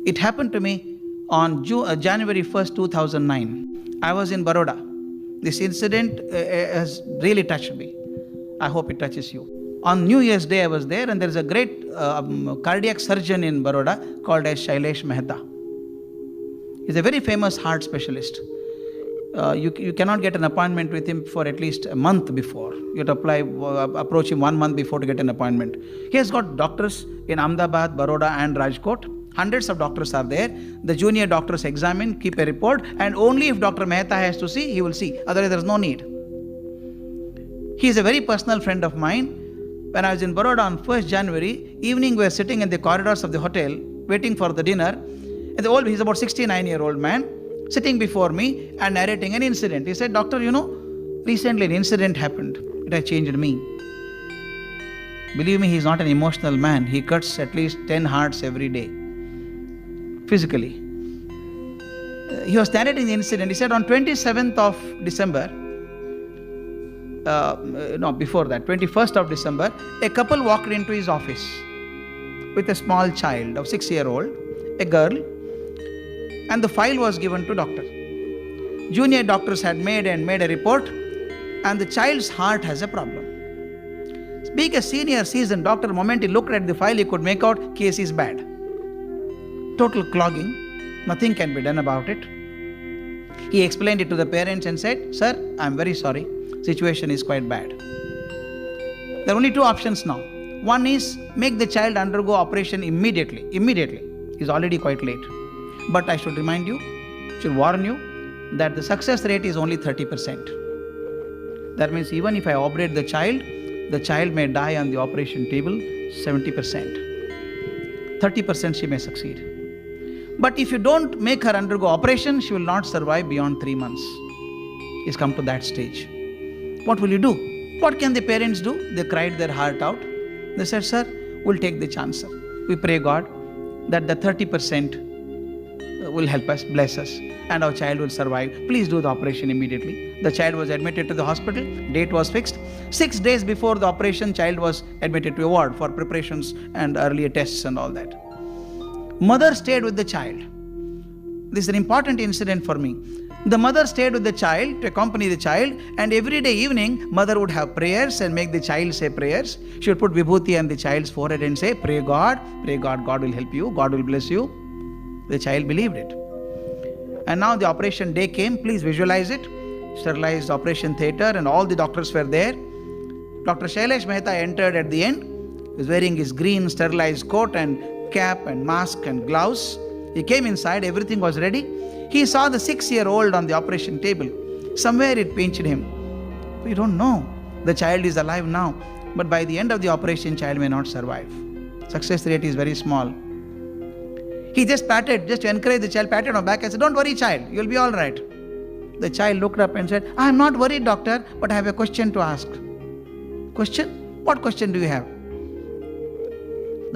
It happened to me on January 1st, 2009. I was in Baroda. This incident has really touched me. I hope it touches you. On New Year's Day, I was there, and there is a great cardiac surgeon in Baroda called as Shailesh Mehta. He's a very famous heart specialist. You cannot get an appointment with him for at least a month before. You have to approach him 1 month before to get an appointment. He has got doctors in Ahmedabad, Baroda and Rajkot. Hundreds of doctors are there. The junior doctors examine, keep a report, and only if Dr. Mehta has to see, he will see. Otherwise, there is no need. He is a very personal friend of mine. When I was in Baroda on 1st January, evening we were sitting in the corridors of the hotel, waiting for the dinner. And he's about 69-year-old man, sitting before me and narrating an incident. He said, "Doctor, recently an incident happened. It has changed me." Believe me, he's not an emotional man. He cuts at least 10 hearts every day, physically. He was narrating the incident. He said on 27th of December, before that, 21st of December, a couple walked into his office with a small child of 6-year-old, a girl, and the file was given to doctor. Junior doctors had made a report, and the child's heart has a problem. Being a senior seasoned doctor, the moment he looked at the file, he could make out case is bad. Total clogging, nothing can be done about it. He explained it to the parents and said, "Sir, I'm very sorry, situation is quite bad. There are only two options now. One is make the child undergo operation immediately. It's already quite late. But I should remind you, should warn you, that the success rate is only 30%. That means even if I operate the child may die on the operation table 70%. 30% she may succeed. But if you don't make her undergo operation, she will not survive beyond 3 months. It's come to that stage. What will you do?" What can the parents do? They cried their heart out. They said, "Sir, we'll take the chance, sir. We pray God that the 30% will help us, bless us, and our child will survive. Please do the operation immediately." The child was admitted to the hospital. Date was fixed. 6 days before the operation, child was admitted to a ward for preparations and earlier tests and all that. Mother stayed with the child. This is an important incident for me. The mother stayed with the child to accompany the child, and every day evening, mother would have prayers and make the child say prayers. She would put vibhuti on the child's forehead and say, pray God, God will help you, God will bless you." The child believed it. And now the operation day came. Please visualize it. Sterilized operation theatre, and all the doctors were there. Dr. Shailesh Mehta entered at the end. He was wearing his green sterilized coat and cap and mask and gloves. He came inside, everything was ready. He saw the 6-year-old on the operation table. Somewhere it pinched him. We don't know. The child is alive now, but by the end of the operation, child may not survive. Success rate is very small. He just to encourage the child, patted on the back and said, "Don't worry, child, you'll be all right." The child looked up and said, "I'm not worried, doctor, but I have a question to ask." "Question? What question do you have?"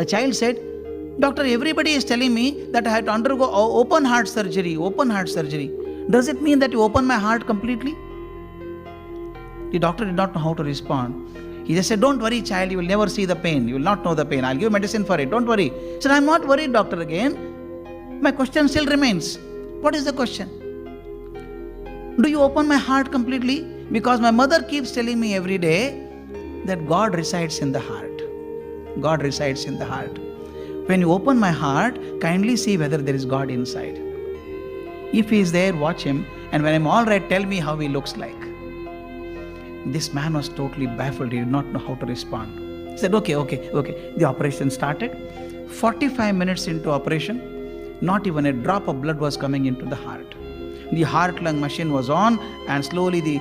The child said, "Doctor, everybody is telling me that I have to undergo open heart surgery. Does it mean that you open my heart completely?" The doctor did not know how to respond. He just said, "Don't worry, child, you will never see the pain. You will not know the pain. I'll give medicine for it. Don't worry." He said, "I'm not worried, doctor, again. My question still remains." "What is the question?" "Do you open my heart completely? Because my mother keeps telling me every day that God resides in the heart. God resides in the heart. When you open my heart, kindly see whether there is God inside. If he is there, watch him, and when I'm all right, tell me how he looks like." This man was totally baffled. He did not know how to respond. He said, okay. The operation started. 45 minutes into operation, not even a drop of blood was coming into the heart. The heart-lung machine was on, and slowly the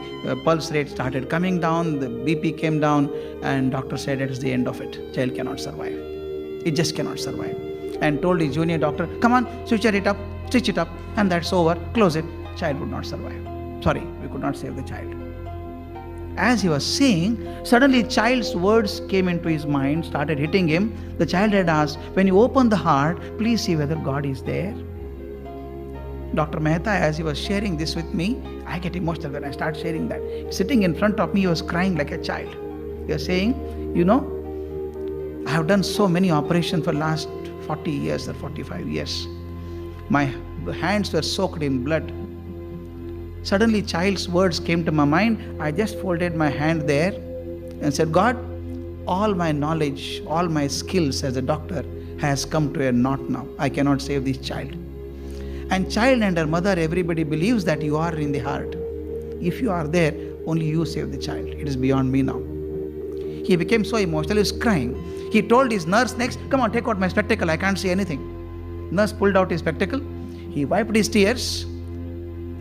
pulse rate started coming down, the BP came down, and doctor said it is the end of it. Child cannot survive. It just cannot survive. And told the junior doctor, "Come on, switch it up, stitch it up, and that's over, close it." Child would not survive. Sorry, we could not save the child. As he was saying, suddenly child's words came into his mind, started hitting him. The child had asked, "When you open the heart, please see whether God is there." Dr. Mehta, as he was sharing this with me, I get emotional when I start sharing that. Sitting in front of me, he was crying like a child. He was saying, I have done so many operations for last 40 years or 45 years. My hands were soaked in blood. Suddenly, child's words came to my mind. I just folded my hand there and said, God, all my knowledge, all my skills as a doctor has come to a knot now. I cannot save this child. And child and her mother, everybody believes that you are in the heart. If you are there, only you save the child. It is beyond me now. He became so emotional, he was crying. He told his nurse next, come on, take out my spectacle, I can't see anything. Nurse pulled out his spectacle. He wiped his tears.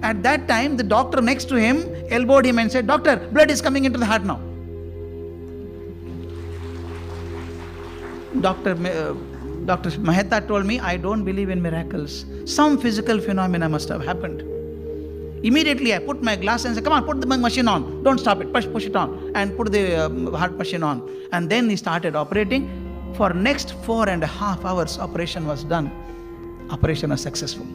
At that time, the doctor next to him elbowed him and said, Doctor, blood is coming into the heart now. Dr. Mehta told me, I don't believe in miracles. Some physical phenomena must have happened. Immediately I put my glass and said, come on, put the machine on. Don't stop it, push it on. And put the heart machine on. And then he started operating. For next 4.5 hours, operation was done. Operation was successful.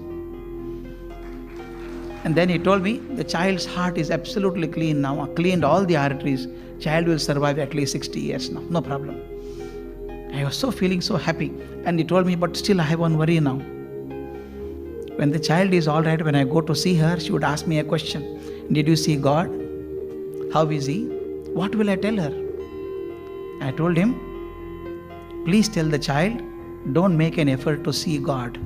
And then he told me, the child's heart is absolutely clean now. I cleaned all the arteries. Child will survive at least 60 years now. No problem. I was feeling so happy. And he told me, but still I have one worry now. When the child is all right, when I go to see her, she would ask me a question. Did you see God? How is He? What will I tell her? I told him, please tell the child, don't make an effort to see God.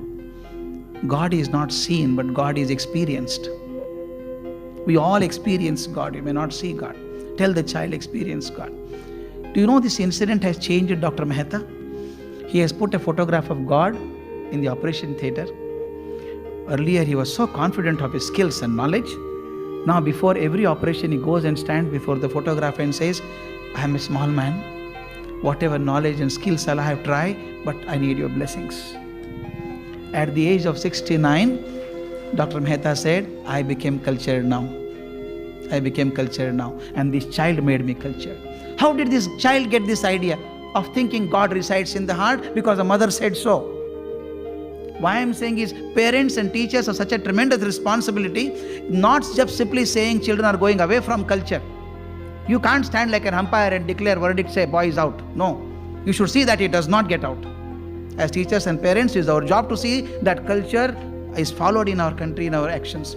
God is not seen, but God is experienced. We all experience God. You may not see God. Tell the child, experience God. Do you know this incident has changed Dr. Mehta? He has put a photograph of God in the operation theatre. Earlier, he was so confident of his skills and knowledge. Now, before every operation, he goes and stands before the photograph and says, I am a small man. Whatever knowledge and skills I have tried, but I need your blessings. At the age of 69, Dr. Mehta said, I became cultured now. I became cultured now. And this child made me cultured. How did this child get this idea of thinking God resides in the heart? Because the mother said so. Why I am saying is, parents and teachers have such a tremendous responsibility, not just simply saying children are going away from culture. You can't stand like an umpire and declare verdict, say boy is out. No, you should see that it does not get out. As teachers and parents, it is our job to see that culture is followed in our country, in our actions.